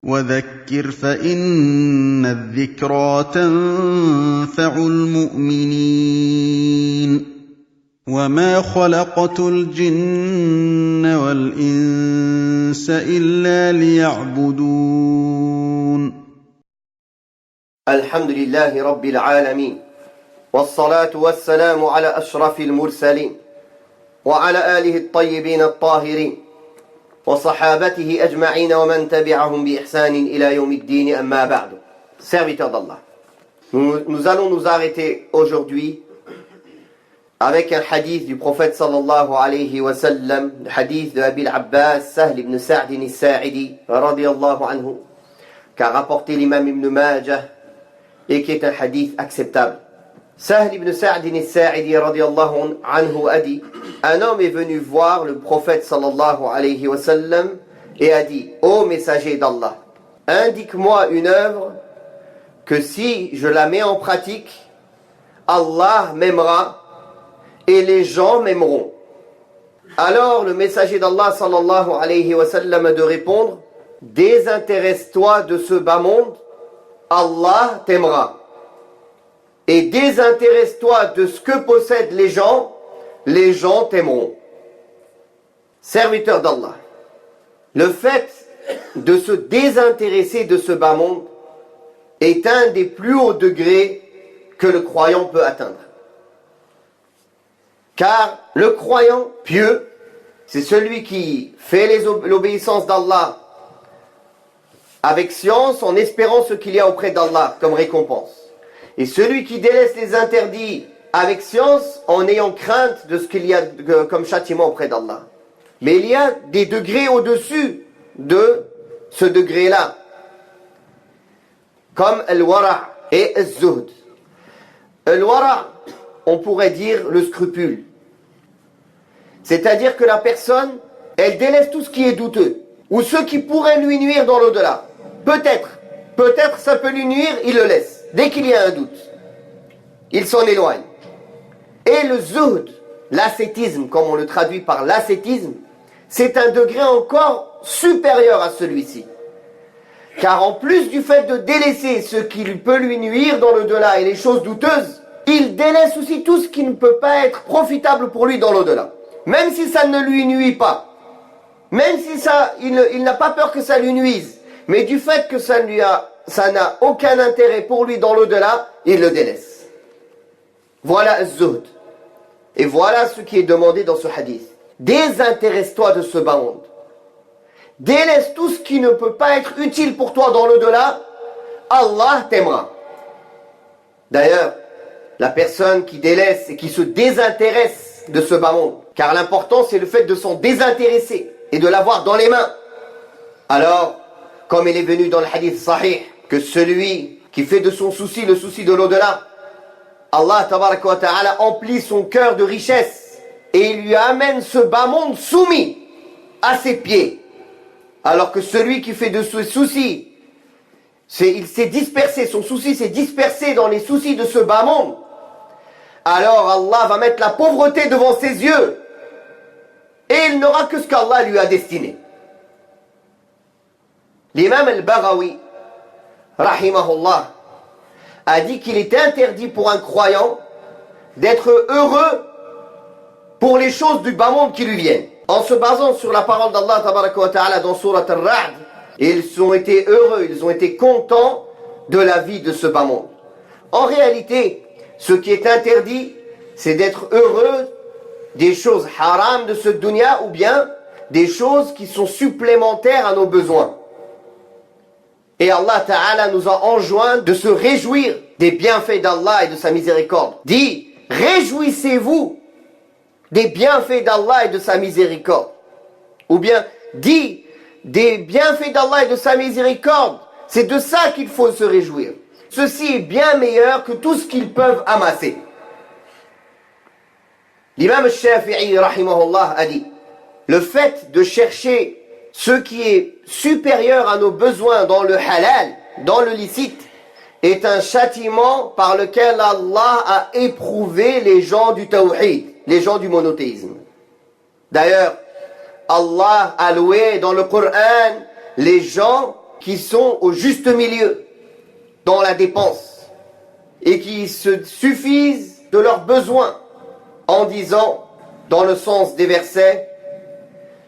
وَذَكِّرْ فَإِنَّ الذِّكْرَىٰ تَنفَعُ الْمُؤْمِنِينَ وَمَا خَلَقْتُ الْجِنَّ وَالْإِنسَ إِلَّا لِيَعْبُدُونِ الحمد لله رب العالمين والصلاة والسلام على أشرف المرسلين وعلى آله الطيبين الطاهرين وصحابته أجمعين ومن تبعهم بإحسان إلى يوم الدين أما بعد. Serviteurs d'Allah, nous allons nous arrêter aujourd'hui avec un hadith du prophète sallallahu alayhi wa sallam, le hadith de Abil Abbas Sahl ibn Sa'd al-Sa'idi radiyallahu anhu, qu'a rapporté l'imam Ibn Majah et qui est un hadith acceptable. Sahl ibn Sa'd al-Sa'idi radiyallahu anhu a dit: un homme est venu voir le prophète sallallahu alayhi wa sallam et a dit: ô messager d'Allah, indique-moi une œuvre que si je la mets en pratique, Allah m'aimera et les gens m'aimeront. Alors le messager d'Allah sallallahu alayhi wa sallam a de répondre: désintéresse-toi de ce bas monde, Allah t'aimera. Et désintéresse-toi de ce que possèdent les gens t'aimeront. Serviteurs d'Allah, le fait de se désintéresser de ce bas monde est un des plus hauts degrés que le croyant peut atteindre. Car le croyant pieux, c'est celui qui fait l'obéissance d'Allah avec science en espérant ce qu'il y a auprès d'Allah comme récompense. Et celui qui délaisse les interdits avec science en ayant crainte de ce qu'il y a comme châtiment auprès d'Allah. Mais il y a des degrés au-dessus de ce degré-là, comme al-wara' et al-zuhd. Al-wara', on pourrait dire le scrupule. C'est-à-dire que la personne, elle délaisse tout ce qui est douteux, ou ce qui pourrait lui nuire dans l'au-delà. Peut-être ça peut lui nuire, il le laisse. Dès qu'il y a un doute, il s'en éloigne. Et le zuhd, l'ascétisme, comme on le traduit par l'ascétisme, c'est un degré encore supérieur à celui-ci. Car en plus du fait de délaisser ce qui peut lui nuire dans l'au-delà et les choses douteuses, il délaisse aussi tout ce qui ne peut pas être profitable pour lui dans l'au-delà. Même si ça ne lui nuit pas, même si il n'a pas peur que ça lui nuise, mais du fait que ça n'a aucun intérêt pour lui dans l'au-delà, il le délaisse. Voilà az-zuhd. Et voilà ce qui est demandé dans ce hadith. Désintéresse-toi de ce bas monde. Délaisse tout ce qui ne peut pas être utile pour toi dans l'au-delà, Allah t'aimera. D'ailleurs, la personne qui délaisse et qui se désintéresse de ce bas monde, car l'important c'est le fait de s'en désintéresser et de l'avoir dans les mains. Alors, comme il est venu dans le hadith sahih, que celui qui fait de son souci le souci de l'au-delà, Allah tabaraka wa ta'ala emplit son cœur de richesse et il lui amène ce bas monde soumis à ses pieds. Alors que celui qui fait de ce souci, il s'est dispersé, son souci s'est dispersé dans les soucis de ce bas monde, alors Allah va mettre la pauvreté devant ses yeux et il n'aura que ce qu'Allah lui a destiné. L'imam al-Baghawi, rahimahullah, a dit qu'il est interdit pour un croyant d'être heureux pour les choses du bas monde qui lui viennent. En se basant sur la parole d'Allah tabaraka wa ta'ala dans Surat al-Ra'd, ils ont été heureux, ils ont été contents de la vie de ce bas monde. En réalité, ce qui est interdit, c'est d'être heureux des choses haram de ce dunya ou bien des choses qui sont supplémentaires à nos besoins. Et Allah Ta'ala nous a enjoint de se réjouir des bienfaits d'Allah et de sa miséricorde. Dit, réjouissez-vous des bienfaits d'Allah et de sa miséricorde. Ou bien, dit, des bienfaits d'Allah et de sa miséricorde. C'est de ça qu'il faut se réjouir. Ceci est bien meilleur que tout ce qu'ils peuvent amasser. L'imam al-Shafi'i, rahimahullah, a dit, le fait de chercher ce qui est supérieur à nos besoins dans le halal, dans le licite, est un châtiment par lequel Allah a éprouvé les gens du tawhid, les gens du monothéisme. D'ailleurs, Allah a loué dans le Coran les gens qui sont au juste milieu dans la dépense et qui se suffisent de leurs besoins en disant, dans le sens des versets,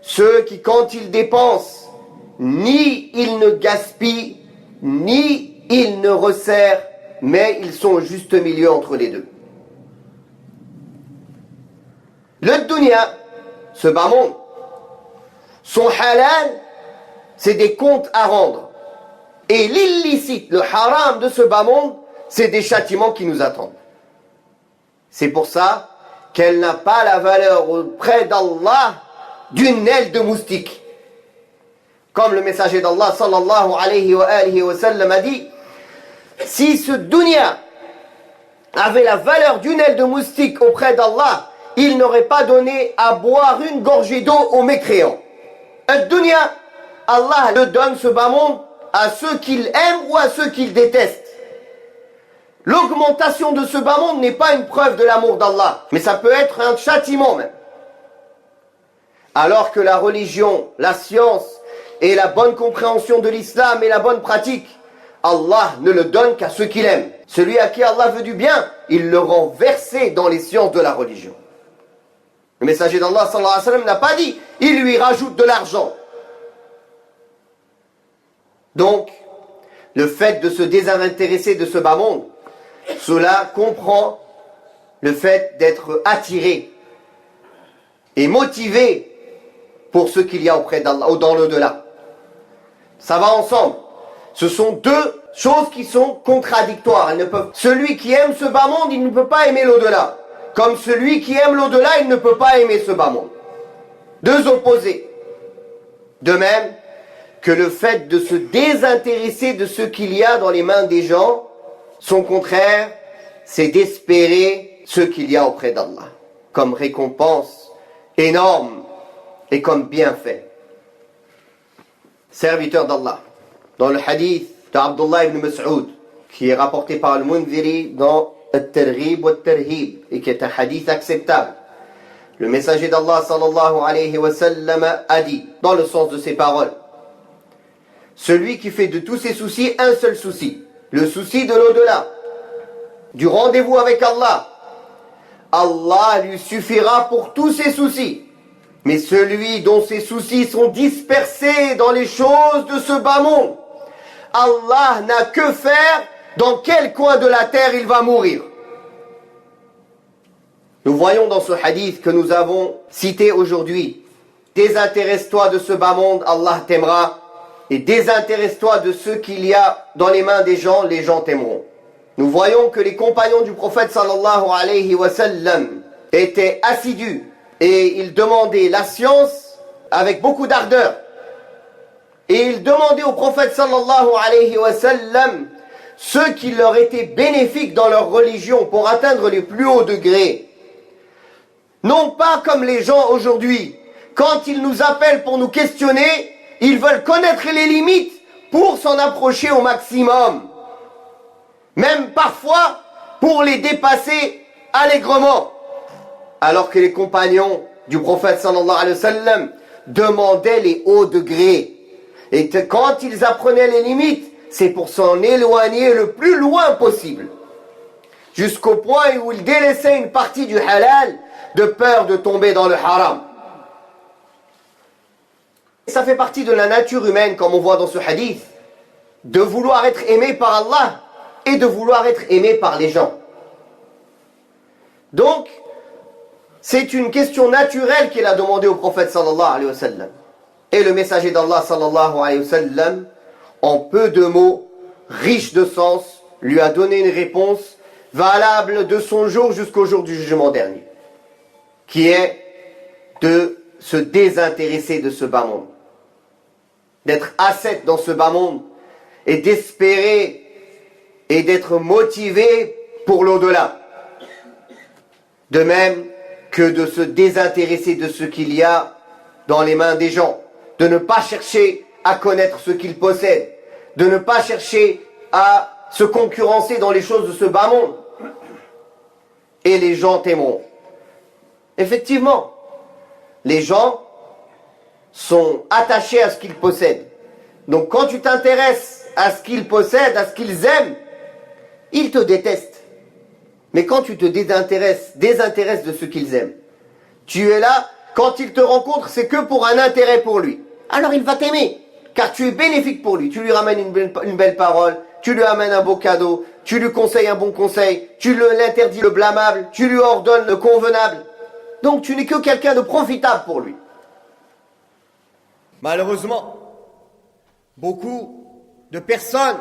ceux qui, quand ils dépensent, ni ils ne gaspillent, ni ils ne resserrent, mais ils sont au juste milieu entre les deux. Le dunya, ce bas monde, son halal, c'est des comptes à rendre. Et l'illicite, le haram de ce bas monde, c'est des châtiments qui nous attendent. C'est pour ça qu'elle n'a pas la valeur auprès d'Allah d'une aile de moustique. Comme le messager d'Allah sallallahu alayhi wa sallam a dit, si ce dunya avait la valeur d'une aile de moustique auprès d'Allah, il n'aurait pas donné à boire une gorgée d'eau aux mécréants. Un dunya, Allah le donne ce bas monde à ceux qu'il aime ou à ceux qu'il déteste. L'augmentation de ce bas monde n'est pas une preuve de l'amour d'Allah, mais ça peut être un châtiment même. Alors que la religion, la science et la bonne compréhension de l'islam et la bonne pratique, Allah ne le donne qu'à ceux qu'il aime. Celui à qui Allah veut du bien, il le rend versé dans les sciences de la religion. Le messager d'Allah sallallahu alayhi wa sallam n'a pas dit, il lui rajoute de l'argent. Donc, le fait de se désintéresser de ce bas monde, cela comprend le fait d'être attiré et motivé pour ce qu'il y a auprès d'Allah ou dans l'au-delà. Ça va ensemble. Ce sont deux choses qui sont contradictoires. Celui qui aime ce bas monde, il ne peut pas aimer l'au-delà. Comme celui qui aime l'au-delà, il ne peut pas aimer ce bas monde. Deux opposés. De même que le fait de se désintéresser de ce qu'il y a dans les mains des gens, son contraire, c'est d'espérer ce qu'il y a auprès d'Allah, comme récompense énorme et comme bienfait. Serviteur d'Allah, dans le hadith d'Abdullah ibn Mas'ud, qui est rapporté par Al-Mundhiri dans Al-Targhib wa Al-Tarhib, et qui est un hadith acceptable, le messager d'Allah sallallahu alayhi wa sallam a dit, dans le sens de ses paroles, celui qui fait de tous ses soucis un seul souci, le souci de l'au-delà, du rendez-vous avec Allah, Allah lui suffira pour tous ses soucis. Mais celui dont ses soucis sont dispersés dans les choses de ce bas monde, Allah n'a que faire dans quel coin de la terre il va mourir. Nous voyons dans ce hadith que nous avons cité aujourd'hui, désintéresse-toi de ce bas monde, Allah t'aimera, et désintéresse-toi de ce qu'il y a dans les mains des gens, les gens t'aimeront. Nous voyons que les compagnons du prophète sallallahu alayhi wa sallam étaient assidus et ils demandaient la science avec beaucoup d'ardeur. Et ils demandaient au prophète sallallahu alayhi wa sallam ce qui leur était bénéfique dans leur religion pour atteindre les plus hauts degrés. Non pas comme les gens aujourd'hui, quand ils nous appellent pour nous questionner, ils veulent connaître les limites pour s'en approcher au maximum. Même parfois pour les dépasser allègrement. Alors que les compagnons du prophète sallallahu alayhi wa sallam demandaient les hauts degrés. Et quand ils apprenaient les limites, c'est pour s'en éloigner le plus loin possible. Jusqu'au point où ils délaissaient une partie du halal de peur de tomber dans le haram. Ça fait partie de la nature humaine, comme on voit dans ce hadith, de vouloir être aimé par Allah et de vouloir être aimé par les gens. Donc, c'est une question naturelle qu'il a demandé au prophète sallallahu alayhi wa sallam. Et le messager d'Allah sallallahu alayhi wa sallam, en peu de mots, riche de sens, lui a donné une réponse valable de son jour jusqu'au jour du jugement dernier, qui est de se désintéresser de ce bas monde, d'être ascète dans ce bas monde et d'espérer et d'être motivé pour l'au-delà. De même que de se désintéresser de ce qu'il y a dans les mains des gens, de ne pas chercher à connaître ce qu'ils possèdent, de ne pas chercher à se concurrencer dans les choses de ce bas monde. Et les gens t'aimeront. Effectivement, les gens sont attachés à ce qu'ils possèdent. Donc quand tu t'intéresses à ce qu'ils possèdent, à ce qu'ils aiment, ils te détestent. Mais quand tu te désintéresses de ce qu'ils aiment, tu es là, quand il te rencontre, c'est que pour un intérêt pour lui. Alors il va t'aimer, car tu es bénéfique pour lui. Tu lui ramènes une belle parole, tu lui amènes un beau cadeau, tu lui conseilles un bon conseil, tu l'interdis le blâmable, tu lui ordonnes le convenable. Donc tu n'es que quelqu'un de profitable pour lui. Malheureusement, beaucoup de personnes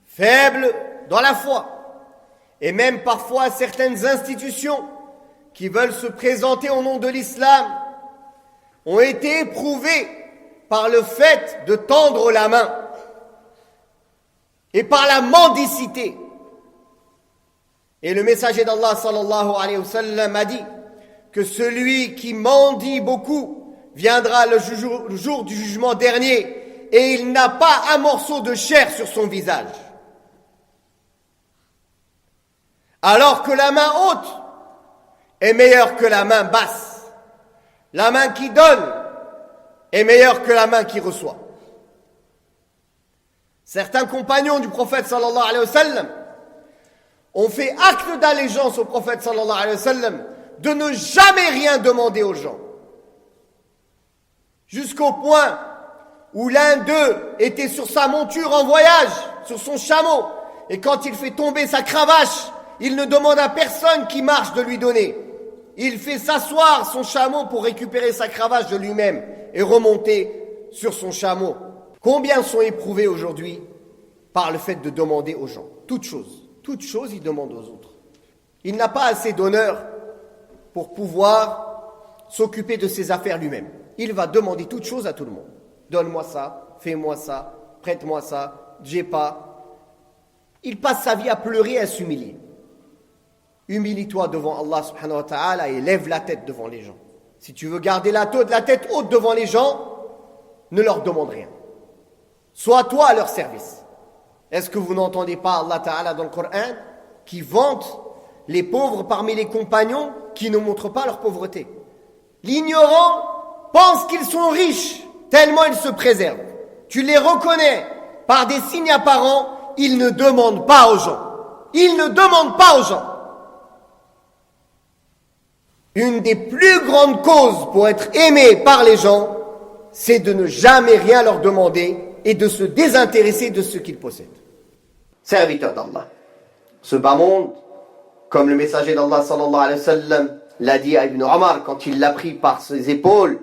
faibles dans la foi, et même parfois certaines institutions qui veulent se présenter au nom de l'islam, ont été éprouvées par le fait de tendre la main et par la mendicité. Et le messager d'Allah sallallahu alayhi wa sallam a dit que celui qui mendie beaucoup viendra le jour du jugement dernier et il n'a pas un morceau de chair sur son visage. Alors que la main haute est meilleure que la main basse. La main qui donne est meilleure que la main qui reçoit. Certains compagnons du prophète sallallahu alayhi wa sallam ont fait acte d'allégeance au prophète sallallahu alayhi wa sallam de ne jamais rien demander aux gens. Jusqu'au point où l'un d'eux était sur sa monture en voyage, sur son chameau, et quand il fait tomber sa cravache, il ne demande à personne qui marche de lui donner. Il fait s'asseoir son chameau pour récupérer sa cravache de lui-même et remonter sur son chameau. Combien sont éprouvés aujourd'hui par le fait de demander aux gens? Toute chose, il demande aux autres. Il n'a pas assez d'honneur pour pouvoir s'occuper de ses affaires lui-même. Il va demander toute chose à tout le monde. Donne-moi ça, fais-moi ça, prête-moi ça, j'ai pas. Il passe sa vie à pleurer et à s'humilier. Humilie-toi devant Allah subhanahu wa ta'ala et lève la tête devant les gens. Si tu veux garder la tête haute devant les gens, ne leur demande rien. Sois toi à leur service. Est-ce que vous n'entendez pas Allah ta'ala dans le Coran qui vante les pauvres parmi les compagnons qui ne montrent pas leur pauvreté? L'ignorant pense qu'ils sont riches tellement ils se préservent. Tu les reconnais par des signes apparents, ils ne demandent pas aux gens. Ils ne demandent pas aux gens. Une des plus grandes causes pour être aimé par les gens, c'est de ne jamais rien leur demander et de se désintéresser de ce qu'ils possèdent. Serviteur d'Allah, ce bas monde, comme le messager d'Allah sallallahu alayhi wa sallam l'a dit à Ibn Omar quand il l'a pris par ses épaules,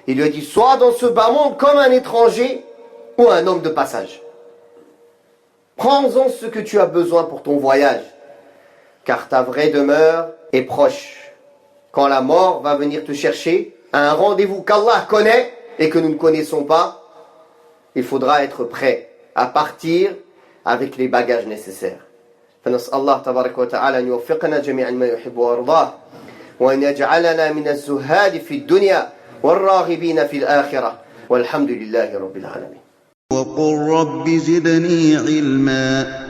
il lui a dit: sois dans ce bas monde comme un étranger ou un homme de passage. Prends-en ce que tu as besoin pour ton voyage, car ta vraie demeure est proche. Quand la mort va venir te chercher à un rendez-vous qu'Allah connaît et que nous ne connaissons pas, il faudra être prêt à partir avec les bagages nécessaires. فنسأل الله تبارك وتعالى أن يوفقنا جميعا ما يحب ويرضاه وأن يجعلنا من الزهاد في الدنيا والراغبين في الآخرة والحمد لله رب العالمين. وقل رب زدني علما